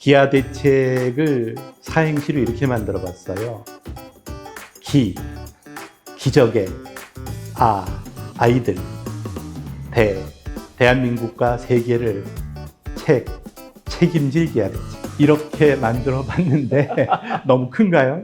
기아 대책을 사행시로 이렇게 만들어 봤어요. 기적의 아이들, 대한민국과 세계를 책임질 기아 대책. 이렇게 만들어 봤는데 너무 큰가요?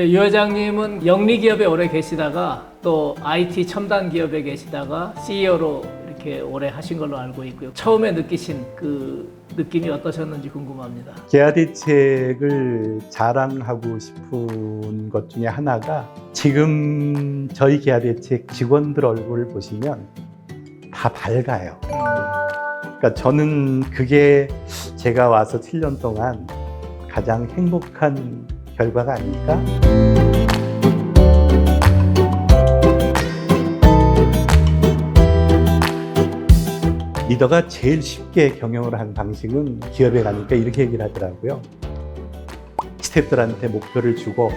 유 회장님은 영리기업에 오래 계시다가 또 IT 첨단 기업에 계시다가 CEO로 이렇게 오래 하신 걸로 알고 있고요. 처음에 느끼신 그 느낌이 어떠셨는지 궁금합니다. 기아 대책을 자랑하고 싶은 것 중에 하나가 지금 저희 기아 대책 직원들 얼굴을 보시면 다 밝아요. 그러니까 저는 그게 제가 와서 7년 동안 가장 행복한 결과가 아닐까? 리더가 제일 쉽게 경영을 하는 방식은 기업에 가니까 이렇게 얘기를 하더라고요. 스태프들한테 목표를 주고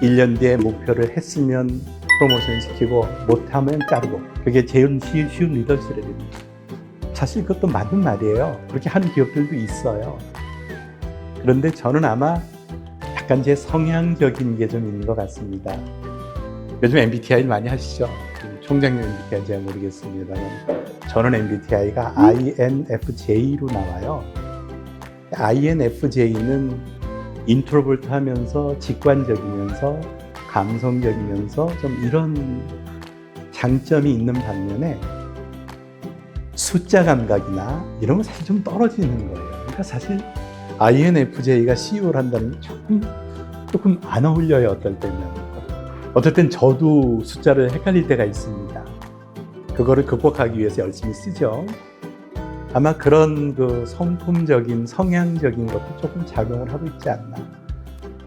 1년 뒤에 목표를 했으면 프로모션 시키고 못하면 자르고, 그게 제일 쉬운 리더십입니다. 사실 그것도 맞는 말이에요. 그렇게 하는 기업들도 있어요. 그런데 저는 아마 약간 제 성향적인 게 좀 있는 것 같습니다. 요즘 MBTI 많이 하시죠? 총장님 MBTI 잘 모르겠습니다만 저는 MBTI가 INFJ로 나와요. INFJ는 인트로버트하면서 직관적이면서 감성적이면서 좀 이런 장점이 있는 반면에 숫자 감각이나 이런 건 사실 좀 떨어지는 거예요. 그러니까 사실 INFJ가 CEO를 한다는 게 조금 안 어울려요. 어떨 땐 저도 숫자를 헷갈릴 때가 있습니다. 그거를 극복하기 위해서 열심히 쓰죠. 아마 그런 그 성품적인, 성향적인 것도 조금 작용을 하고 있지 않나.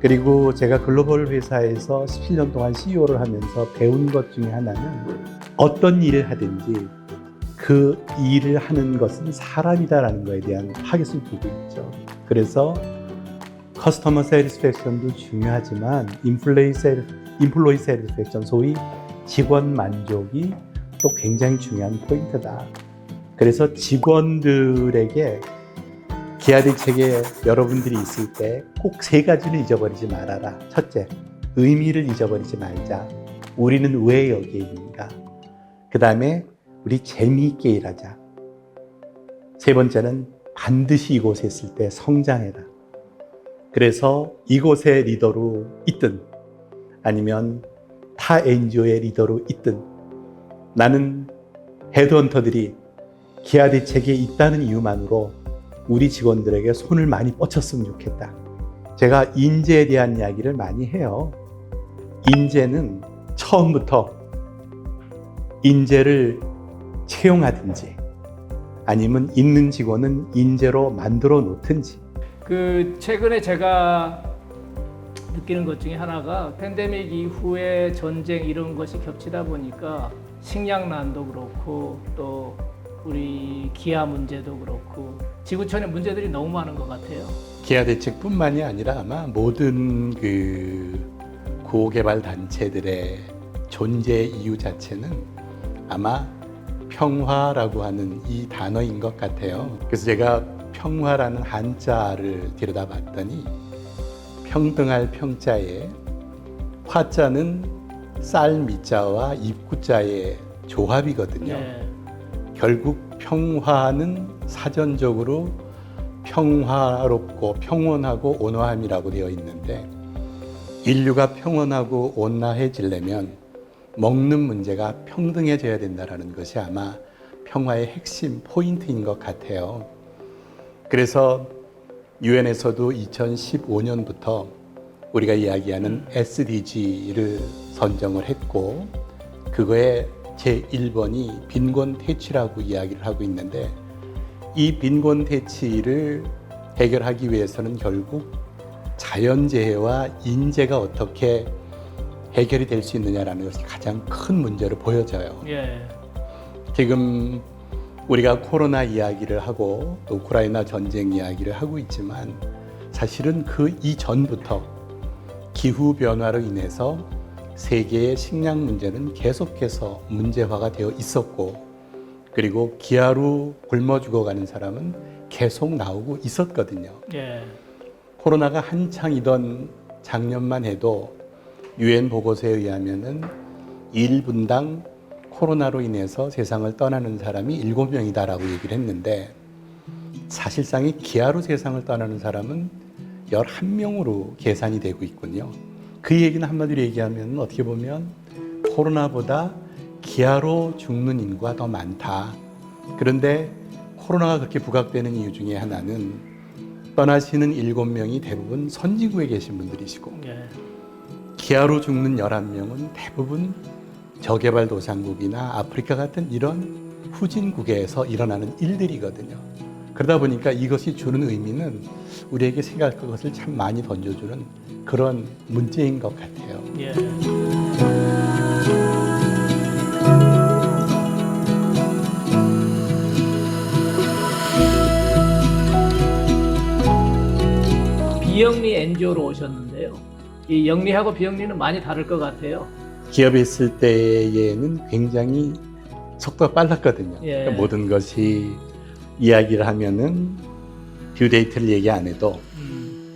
그리고 제가 글로벌 회사에서 17년 동안 CEO를 하면서 배운 것 중에 하나는 어떤 일을 하든지 그 일을 하는 것은 사람이다라는 거에 대한 타겟을 두고 있죠. 그래서 커스터머 세티스팩션도 중요하지만 인플로이 세티스팩션, 소위 직원 만족이 또 굉장히 중요한 포인트다. 그래서 직원들에게 기아 대책에 여러분들이 있을 때 꼭 3가지를 잊어버리지 말아라. 첫째, 의미를 잊어버리지 말자. 우리는 왜 여기에 있는가? 그 다음에 우리 재미있게 일하자. 3번째는 반드시 이곳에 있을 때 성장해라. 그래서 이곳의 리더로 있든 아니면 타 NGO의 리더로 있든 나는 헤드헌터들이 기아 대책에 있다는 이유만으로 우리 직원들에게 손을 많이 뻗쳤으면 좋겠다. 제가 인재에 대한 이야기를 많이 해요. 인재는 처음부터 인재를 채용하든지 아니면 있는 직원은 인재로 만들어 놓든지. 최근에 제가 느끼는 것 중에 하나가 팬데믹 이후에 전쟁 이런 것이 겹치다 보니까 식량난도 그렇고 또 우리 기아 문제도 그렇고 지구촌의 문제들이 너무 많은 것 같아요. 기아 대책뿐만이 아니라 아마 모든 그 고개발 단체들의 존재 이유 자체는 아마 평화라고 하는 이 단어인 것 같아요. 그래서 제가 평화라는 한자를 들여다봤더니 평등할 평자에 화자는 쌀 미자와 입구자의 조합이거든요. 네. 결국 평화는 사전적으로 평화롭고 평온하고 온화함이라고 되어 있는데 인류가 평온하고 온화해지려면 먹는 문제가 평등해져야 된다는 것이 아마 평화의 핵심 포인트인 것 같아요. 그래서 유엔에서도 2015년부터 우리가 이야기하는 SDG를 선정을 했고 그거의 제1번이 빈곤 퇴치라고 이야기를 하고 있는데 이 빈곤 퇴치를 해결하기 위해서는 결국 자연재해와 인재가 어떻게 해결이 될 수 있느냐라는 것이 가장 큰 문제로 보여져요. 예. 지금 우리가 코로나 이야기를 하고 또 우크라이나 전쟁 이야기를 하고 있지만 사실은 그 이전부터 기후 변화로 인해서 세계의 식량 문제는 계속해서 문제화가 되어 있었고, 그리고 기아로 굶어 죽어가는 사람은 계속 나오고 있었거든요. 예. 코로나가 한창이던 작년만 해도 유엔 보고서에 의하면은 1분당 코로나로 인해서 세상을 떠나는 사람이 7명이다라고 얘기를 했는데, 사실상의 기아로 세상을 떠나는 사람은 11명으로 계산이 되고 있군요. 그 얘기는 한마디로 얘기하면 어떻게 보면 코로나보다 기아로 죽는 인구가 더 많다. 그런데 코로나가 그렇게 부각되는 이유 중에 하나는 떠나시는 7명이 대부분 선진국에 계신 분들이시고, 예. 기아로 죽는 11명은 대부분 저개발도상국이나 아프리카 같은 이런 후진국에서 일어나는 일들이거든요. 그러다 보니까 이것이 주는 의미는 우리에게 생각할 것을 참 많이 던져주는 그런 문제인 것 같아요. 예. 비영리 NGO로 오셨는데요. 이 영리하고 비영리는 많이 다를 것 같아요. 기업에 있을 때에는 굉장히 속도가 빨랐거든요. 예. 그러니까 모든 것이 이야기를 하면은 듀데이트를 얘기 안 해도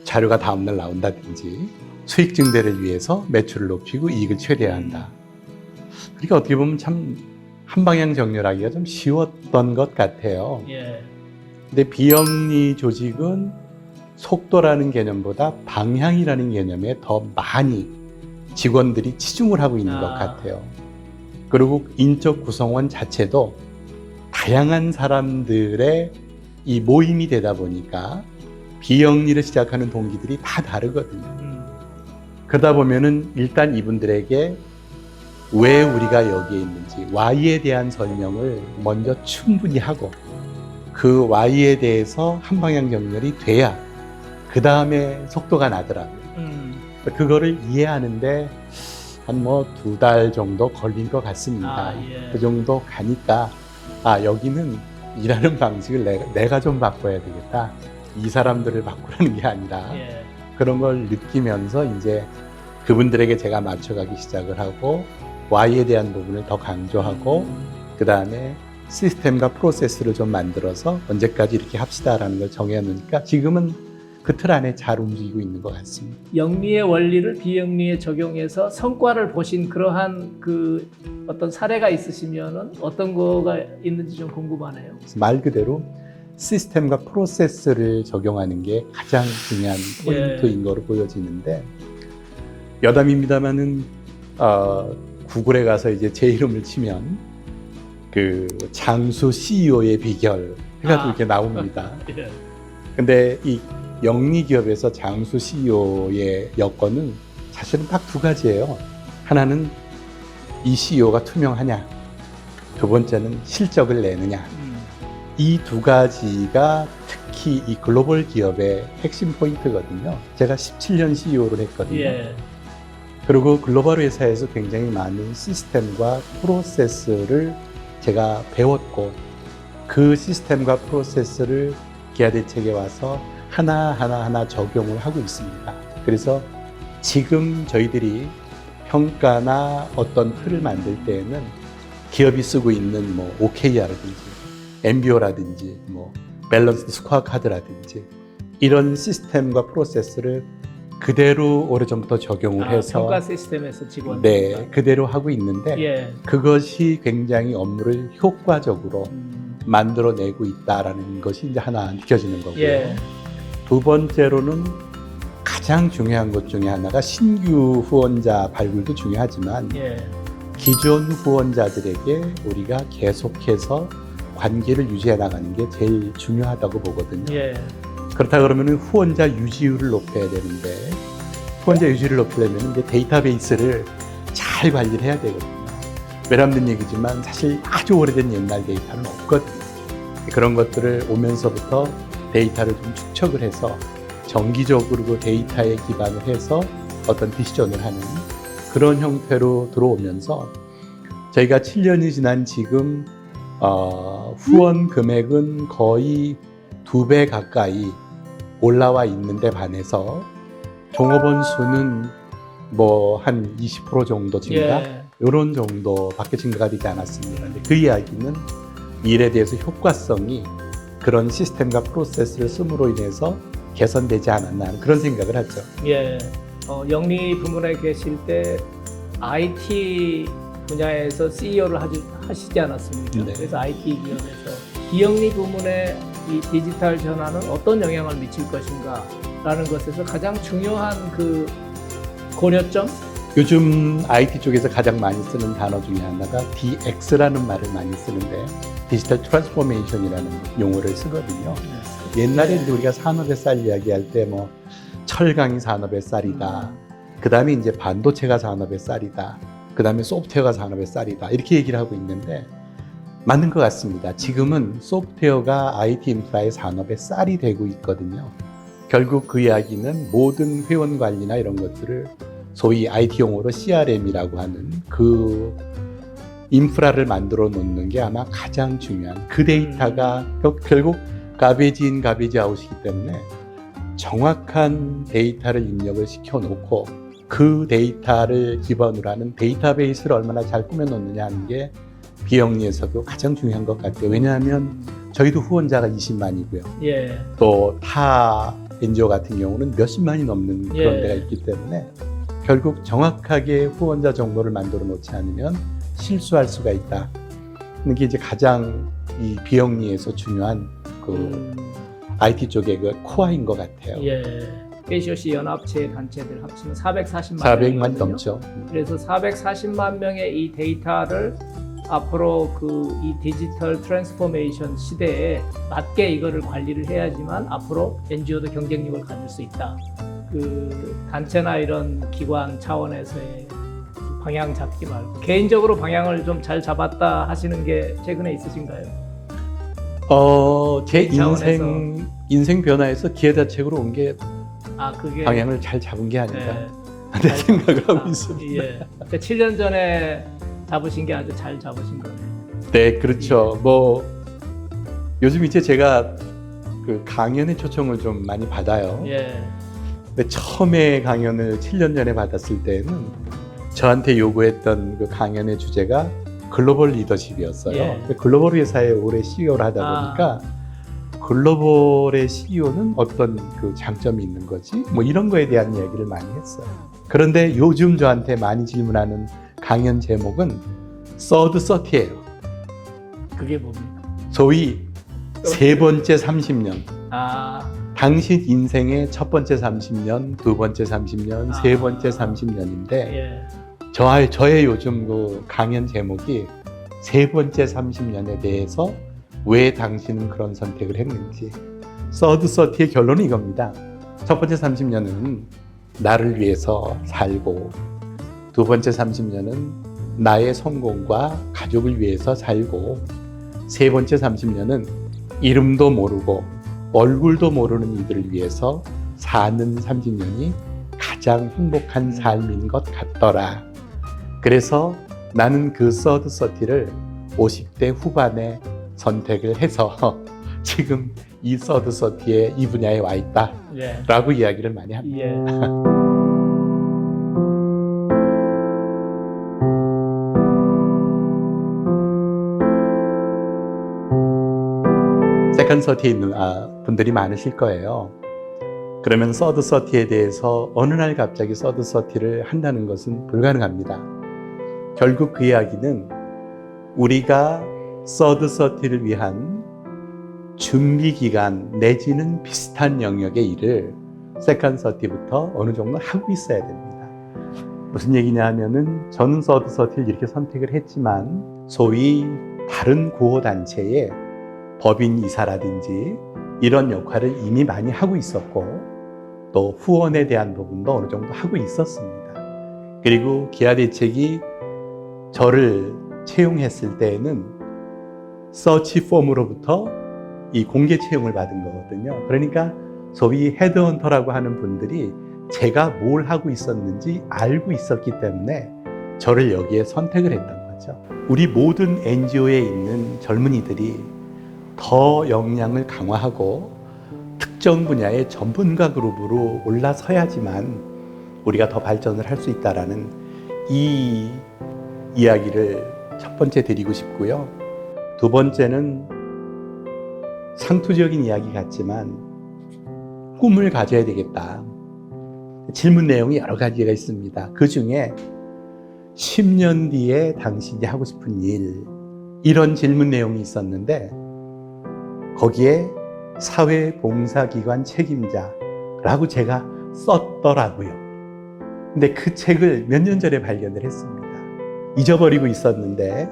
자료가 다음날 나온다든지 수익 증대를 위해서 매출을 높이고 이익을 최대화한다. 그러니까 어떻게 보면 참 한방향 정렬하기가 좀 쉬웠던 것 같아요. 예. 근데 비영리 조직은 속도라는 개념보다 방향이라는 개념에 더 많이 직원들이 치중을 하고 있는 것 같아요. 그리고 인적 구성원 자체도 다양한 사람들의 이 모임이 되다 보니까 비영리를 시작하는 동기들이 다 다르거든요. 그러다 보면은 일단 이분들에게 왜 우리가 여기에 있는지 Y에 대한 설명을 먼저 충분히 하고, 그 Y에 대해서 한 방향 정렬이 돼야 그 다음에 속도가 나더라고요. 그거를 이해하는데 한 2달 정도 걸린 것 같습니다. 예. 그 정도 가니까 여기는 일하는 방식을 내가 좀 바꿔야 되겠다. 이 사람들을 바꾸라는 게 아니라 예. 그런 걸 느끼면서 이제 그분들에게 제가 맞춰가기 시작을 하고 Y에 대한 부분을 더 강조하고 그 다음에 시스템과 프로세스를 좀 만들어서 언제까지 이렇게 합시다라는 걸 정해놓으니까 지금은 그 틀 안에 잘 움직이고 있는 것 같습니다. 영리의 원리를 비영리에 적용해서 성과를 보신 그러한 그 어떤 사례가 있으시면은 어떤 거가 있는지 좀 궁금하네요. 말 그대로 시스템과 프로세스를 적용하는 게 가장 중요한 포인트인 거로 보여지는데, 여담입니다만은 구글에 가서 이제 제 이름을 치면 그 장수 CEO의 비결 해가지고 이렇게 나옵니다. 예. 근데 이 영리 기업에서 장수 CEO의 여건은 사실은 딱 2가지예요. 하나는 이 CEO가 투명하냐, 2번째는 실적을 내느냐. 이 2가지가 특히 이 글로벌 기업의 핵심 포인트거든요. 제가 17년 CEO를 했거든요. 예. 그리고 글로벌 회사에서 굉장히 많은 시스템과 프로세스를 제가 배웠고, 그 시스템과 프로세스를 기아 대책에 와서 하나하나 적용을 하고 있습니다. 그래서 지금 저희들이 평가나 어떤 틀을 만들 때에는 기업이 쓰고 있는 OKR라든지 MBO라든지 밸런스 스코어 카드라든지 이런 시스템과 프로세스를 그대로 오래전부터 적용을 해서 평가 시스템에서 직원. 네, 그대로 하고 있는데 예. 그것이 굉장히 업무를 효과적으로 만들어내고 있다라는 것이 이제 하나 느껴지는 거고요. 예. 2번째로는 가장 중요한 것 중에 하나가 신규 후원자 발굴도 중요하지만 예. 기존 후원자들에게 우리가 계속해서 관계를 유지해 나가는 게 제일 중요하다고 보거든요. 예. 그렇다 그러면 후원자 유지율을 높여야 되는데, 후원자 유지를 높이려면 이제 데이터베이스를 잘 관리를 해야 되거든요. 외람된 얘기지만 사실 아주 오래된 옛날 데이터는 없거든요. 그런 것들을 오면서부터 데이터를 좀 축적을 해서 정기적으로 그 데이터에 기반을 해서 어떤 디시전을 하는 그런 형태로 들어오면서 저희가 7년이 지난 지금 후원 금액은 거의 2배 가까이 올라와 있는데 반해서 종업원 수는 뭐 한 20% 정도 증가 예. 이런 정도밖에 증가가 되지 않았습니다. 근데 그 이야기는 일에 대해서 효과성이 그런 시스템과 프로세스를 씀으로 인해서 개선되지 않았나 하는 그런 생각을 하죠. 예. 영리 부문에 계실 때 IT 분야에서 CEO를 하시지 않았습니까? 네. 그래서 IT 기업에서 비영리 부문에 이 디지털 전환은 어떤 영향을 미칠 것인가라는 것에서 가장 중요한 그 고려점? 요즘 IT 쪽에서 가장 많이 쓰는 단어 중에 하나가 DX라는 말을 많이 쓰는데 디지털 트랜스포메이션이라는 용어를 쓰거든요. 옛날에 이제 우리가 산업의 쌀 이야기할 때 뭐 철강이 산업의 쌀이다. 그 다음에 이제 반도체가 산업의 쌀이다. 그 다음에 소프트웨어가 산업의 쌀이다. 이렇게 얘기를 하고 있는데 맞는 것 같습니다. 지금은 소프트웨어가 IT 인프라의 산업의 쌀이 되고 있거든요. 결국 그 이야기는 모든 회원 관리나 이런 것들을 소위 IT 용어로 CRM이라고 하는 그 인프라를 만들어 놓는 게 아마 가장 중요한 그 데이터가 결국 가베지 인 가베지 아웃이기 때문에 정확한 데이터를 입력을 시켜놓고 그 데이터를 기반으로 하는 데이터베이스를 얼마나 잘 꾸며놓느냐 하는 게 비영리에서도 가장 중요한 것 같아요. 왜냐하면 저희도 후원자가 20만이고요. 예. 또 타 NGO 같은 경우는 몇십만이 넘는 그런 예. 데가 있기 때문에 결국 정확하게 후원자 정보를 만들어 놓지 않으면 실수할 수가 있다. 이게 이제 가장 이 비영리에서 중요한 그 IT 쪽의 그 코어인 것 같아요. 예. KCOC 연합체 단체들 합치면 440만 400만 명이거든요. 넘죠. 그래서 440만 명의 이 데이터를 앞으로 그 이 디지털 트랜스포메이션 시대에 맞게 이거를 관리를 해야지만 앞으로 NGO도 경쟁력을 가질 수 있다. 그 단체나 이런 기관 차원에서의 방향 잡기 말고 개인적으로 방향을 좀 잘 잡았다 하시는 게 최근에 있으신가요? 제 차원에서. 인생 변화에서 기회자책으로 온 게 그게 방향을 잘 잡은 게 아닌가 예. 내 생각을 하고 있습니다. 예. 7년 전에 잡으신 게 아주 잘 잡으신 거네요. 네, 그렇죠. 뭐 요즘 이제 제가 그 강연의 초청을 좀 많이 받아요. 예. 근데 처음에 강연을 7년 전에 받았을 때는 저한테 요구했던 그 강연의 주제가 글로벌 리더십이었어요. 예. 근데 글로벌 회사에 오래 CEO를 하다 보니까 글로벌의 CEO는 어떤 그 장점이 있는 거지? 뭐 이런 거에 대한 이야기를 많이 했어요. 그런데 요즘 저한테 많이 질문하는 강연 제목은 서드 서티예요. 그게 뭡니까? 소위 세 번째 30년. 당신 인생의 첫 번째 30년, 두 번째 30년, 세 번째 30년인데 예. 저의 요즘 그 강연 제목이 세 번째 30년에 대해서 왜 당신은 그런 선택을 했는지. 서드 서티의 결론은 이겁니다. 첫 번째 30년은 나를 위해서 살고, 두 번째 30년은 나의 성공과 가족을 위해서 살고, 세 번째 30년은 이름도 모르고 얼굴도 모르는 이들을 위해서 사는 30년이 가장 행복한 삶인 것 같더라. 그래서 나는 그 서드 서티를 50대 후반에 선택을 해서 지금 이 서드 서티의 이 분야에 와 있다 라고 이야기를 많이 합니다. 예. 세컨드 서티에 있는 분들이 많으실 거예요. 그러면 서드 서티에 대해서 어느 날 갑자기 서드 서티를 한다는 것은 불가능합니다. 결국 그 이야기는 우리가 서드 서티를 위한 준비 기간 내지는 비슷한 영역의 일을 세컨드 서티부터 어느 정도 하고 있어야 됩니다. 무슨 얘기냐 하면은 저는 서드 서티를 이렇게 선택을 했지만 소위 다른 구호단체에 법인 이사라든지 이런 역할을 이미 많이 하고 있었고 또 후원에 대한 부분도 어느 정도 하고 있었습니다. 그리고 기아대책이 저를 채용했을 때에는 서치 폼으로부터 이 공개 채용을 받은 거거든요. 그러니까 소위 헤드헌터라고 하는 분들이 제가 뭘 하고 있었는지 알고 있었기 때문에 저를 여기에 선택을 했던 거죠. 우리 모든 NGO에 있는 젊은이들이 더 역량을 강화하고 특정 분야의 전문가 그룹으로 올라서야지만 우리가 더 발전을 할 수 있다라는 이 이야기를 첫 번째 드리고 싶고요. 두 번째는 상투적인 이야기 같지만 꿈을 가져야 되겠다. 질문 내용이 여러 가지가 있습니다. 그 중에 10년 뒤에 당신이 하고 싶은 일, 이런 질문 내용이 있었는데 거기에 사회봉사기관 책임자라고 제가 썼더라고요. 근데 그 책을 몇 년 전에 발견을 했습니다. 잊어버리고 있었는데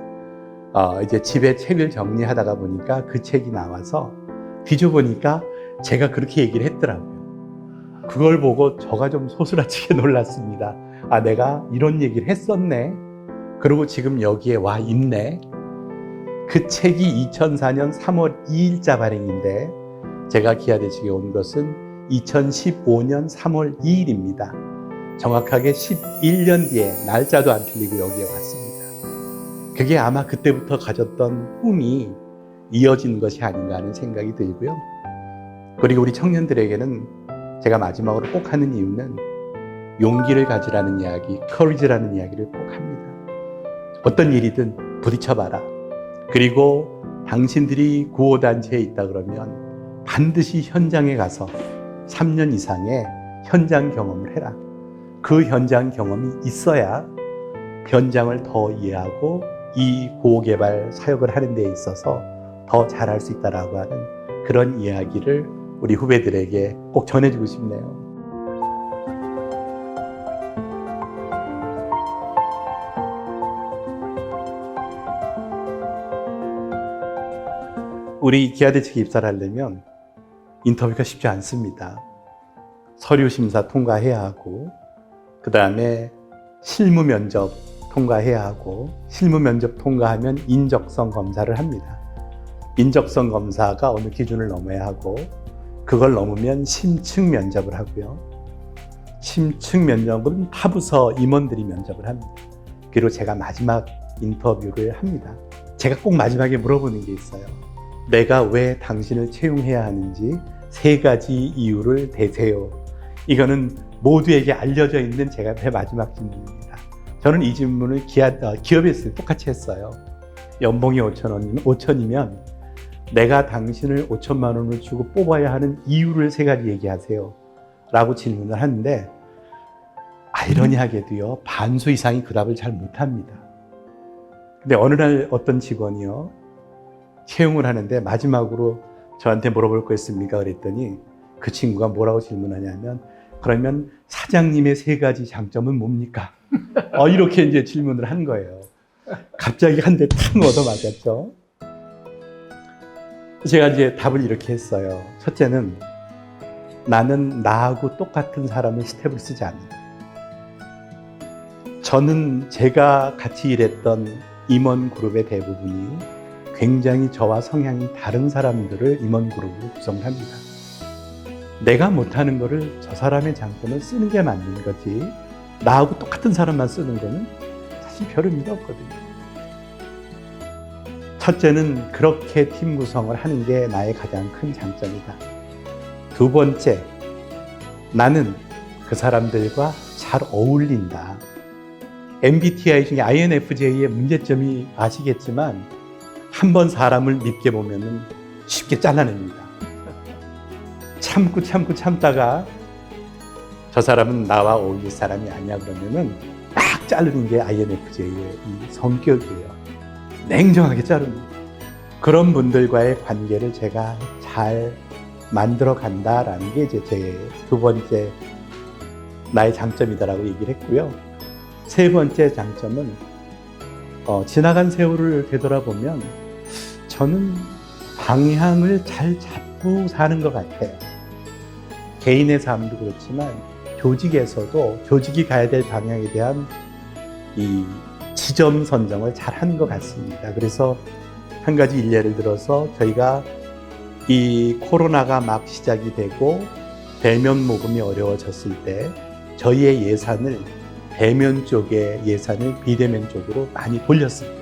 이제 집에 책을 정리하다가 보니까 그 책이 나와서 뒤져보니까 제가 그렇게 얘기를 했더라고요. 그걸 보고 저가 좀 소스라치게 놀랐습니다. 아, 내가 이런 얘기를 했었네. 그리고 지금 여기에 와 있네. 그 책이 2004년 3월 2일자 발행인데 제가 기아대책에 온 것은 2015년 3월 2일입니다. 정확하게 11년 뒤에 날짜도 안 틀리고 여기에 왔습니다. 그게 아마 그때부터 가졌던 꿈이 이어진 것이 아닌가 하는 생각이 들고요. 그리고 우리 청년들에게는 제가 마지막으로 꼭 하는 이유는 용기를 가지라는 이야기, courage라는 이야기를 꼭 합니다. 어떤 일이든 부딪혀봐라. 그리고 당신들이 구호단체에 있다 그러면 반드시 현장에 가서 3년 이상의 현장 경험을 해라. 그 현장 경험이 있어야 현장을 더 이해하고 이 구호개발 사역을 하는 데 있어서 더 잘할 수 있다라고 하는 그런 이야기를 우리 후배들에게 꼭 전해주고 싶네요. 우리 기아대책에 입사를 하려면 인터뷰가 쉽지 않습니다. 서류 심사 통과해야 하고 그 다음에 실무 면접 통과해야 하고 실무 면접 통과하면 인적성 검사를 합니다. 인적성 검사가 어느 기준을 넘어야 하고 그걸 넘으면 심층 면접을 하고요. 심층 면접은 타부서 임원들이 면접을 합니다. 그리고 제가 마지막 인터뷰를 합니다. 제가 꼭 마지막에 물어보는 게 있어요. 내가 왜 당신을 채용해야 하는지 3가지 이유를 대세요. 이거는 모두에게 알려져 있는 제 마지막 질문입니다. 저는 이 질문을 기업에서 똑같이 했어요. 연봉이 5천이면 내가 당신을 5천만 원을 주고 뽑아야 하는 이유를 3가지 얘기하세요. 라고 질문을 하는데 아이러니하게도요, 반수 이상이 그 답을 잘 못합니다. 근데 어느 날 어떤 직원이요, 채용을 하는데 마지막으로 저한테 물어볼 거 있습니까? 그랬더니 그 친구가 뭐라고 질문하냐면 그러면 사장님의 3가지 장점은 뭡니까? 이렇게 이제 질문을 한 거예요. 갑자기 한 대 탁 얻어맞았죠. 제가 이제 답을 이렇게 했어요. 첫째는 나는 나하고 똑같은 사람의 스텝을 쓰지 않는다. 저는 제가 같이 일했던 임원 그룹의 대부분이 굉장히 저와 성향이 다른 사람들을 임원 그룹으로 구성합니다. 내가 못하는 거를 저 사람의 장점을 쓰는 게 맞는 거지 나하고 똑같은 사람만 쓰는 거는 사실 별 의미가 없거든요. 첫째는 그렇게 팀 구성을 하는 게 나의 가장 큰 장점이다. 두 번째, 나는 그 사람들과 잘 어울린다. MBTI 중에 INFJ의 문제점이 아시겠지만 한 번 사람을 믿게 보면 쉽게 잘라냅니다. 참다가 저 사람은 나와 어울릴 사람이 아니야 그러면은 딱 자르는 게 INFJ의 이 성격이에요. 냉정하게 자릅니다. 그런 분들과의 관계를 제가 잘 만들어 간다라는 게 이제 제 2번째 나의 장점이다라고 얘기를 했고요. 3번째 장점은 지나간 세월을 되돌아보면 저는 방향을 잘 잡고 사는 것 같아요. 개인의 삶도 그렇지만 조직에서도 조직이 가야 될 방향에 대한 이 지점 선정을 잘 하는 것 같습니다. 그래서 한 가지 일례를 들어서 저희가 이 코로나가 막 시작이 되고 대면 모금이 어려워졌을 때 저희의 예산을 대면 쪽의 예산을 비대면 쪽으로 많이 돌렸습니다.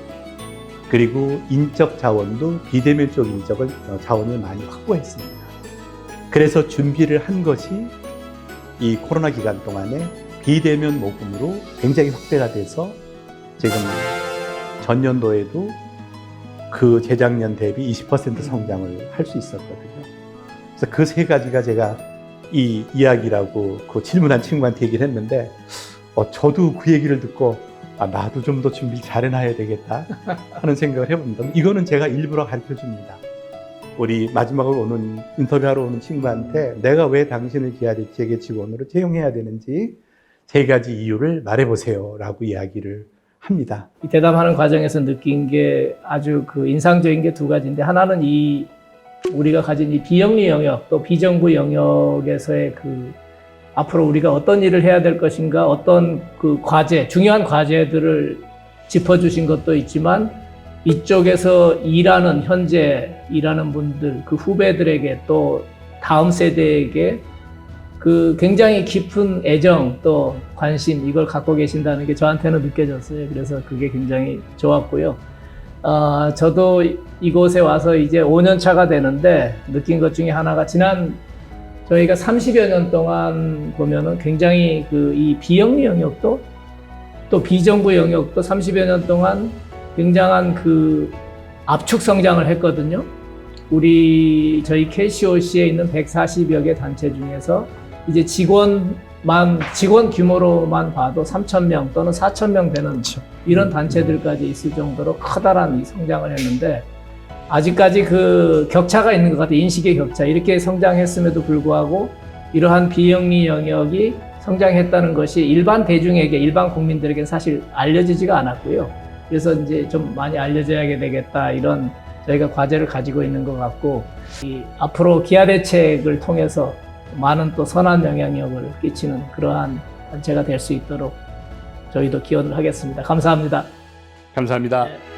그리고 인적 자원도 비대면 쪽 자원을 많이 확보했습니다. 그래서 준비를 한 것이 이 코로나 기간 동안에 비대면 모금으로 굉장히 확대가 돼서 지금 전년도에도 그 재작년 대비 20% 성장을 할 수 있었거든요. 그래서 그 세 가지가 제가 이 이야기라고 그 질문한 친구한테 얘기를 했는데 저도 그 얘기를 듣고 나도 좀 더 준비 잘해놔야 되겠다 하는 생각을 해봅니다. 이거는 제가 일부러 가르쳐 줍니다. 우리 마지막으로 오는 인터뷰하러 오는 친구한테 내가 왜 당신을 기아대책의 직원으로 채용해야 되는지 3가지 이유를 말해보세요 라고 이야기를 합니다. 이 대담하는 과정에서 느낀 게 아주 그 인상적인 게 2가지인데, 하나는 이 우리가 가진 이 비영리 영역 또 비정부 영역에서의 그 앞으로 우리가 어떤 일을 해야 될 것인가, 어떤 그 과제, 중요한 과제들을 짚어주신 것도 있지만 이쪽에서 현재 일하는 분들, 그 후배들에게 또 다음 세대에게 그 굉장히 깊은 애정 또 관심, 이걸 갖고 계신다는 게 저한테는 느껴졌어요. 그래서 그게 굉장히 좋았고요. 저도 이곳에 와서 이제 5년 차가 되는데 느낀 것 중에 하나가, 저희가 30여 년 동안 보면은 굉장히 이 비영리 영역도 또 비정부 영역도 30여 년 동안 굉장한 그 압축 성장을 했거든요. 저희 KCOC에 있는 140여 개 단체 중에서 이제 직원 규모로만 봐도 3,000명 또는 4,000명 되는 이런 단체들까지 있을 정도로 커다란 이 성장을 했는데, 아직까지 그 격차가 있는 것 같아요. 인식의 격차. 이렇게 성장했음에도 불구하고 이러한 비영리 영역이 성장했다는 것이 일반 대중에게, 일반 국민들에게는 사실 알려지지가 않았고요. 그래서 이제 좀 많이 알려져야 되겠다, 이런 저희가 과제를 가지고 있는 것 같고, 앞으로 기아대책을 통해서 많은 또 선한 영향력을 끼치는 그러한 단체가 될 수 있도록 저희도 기원을 하겠습니다. 감사합니다. 감사합니다. 네.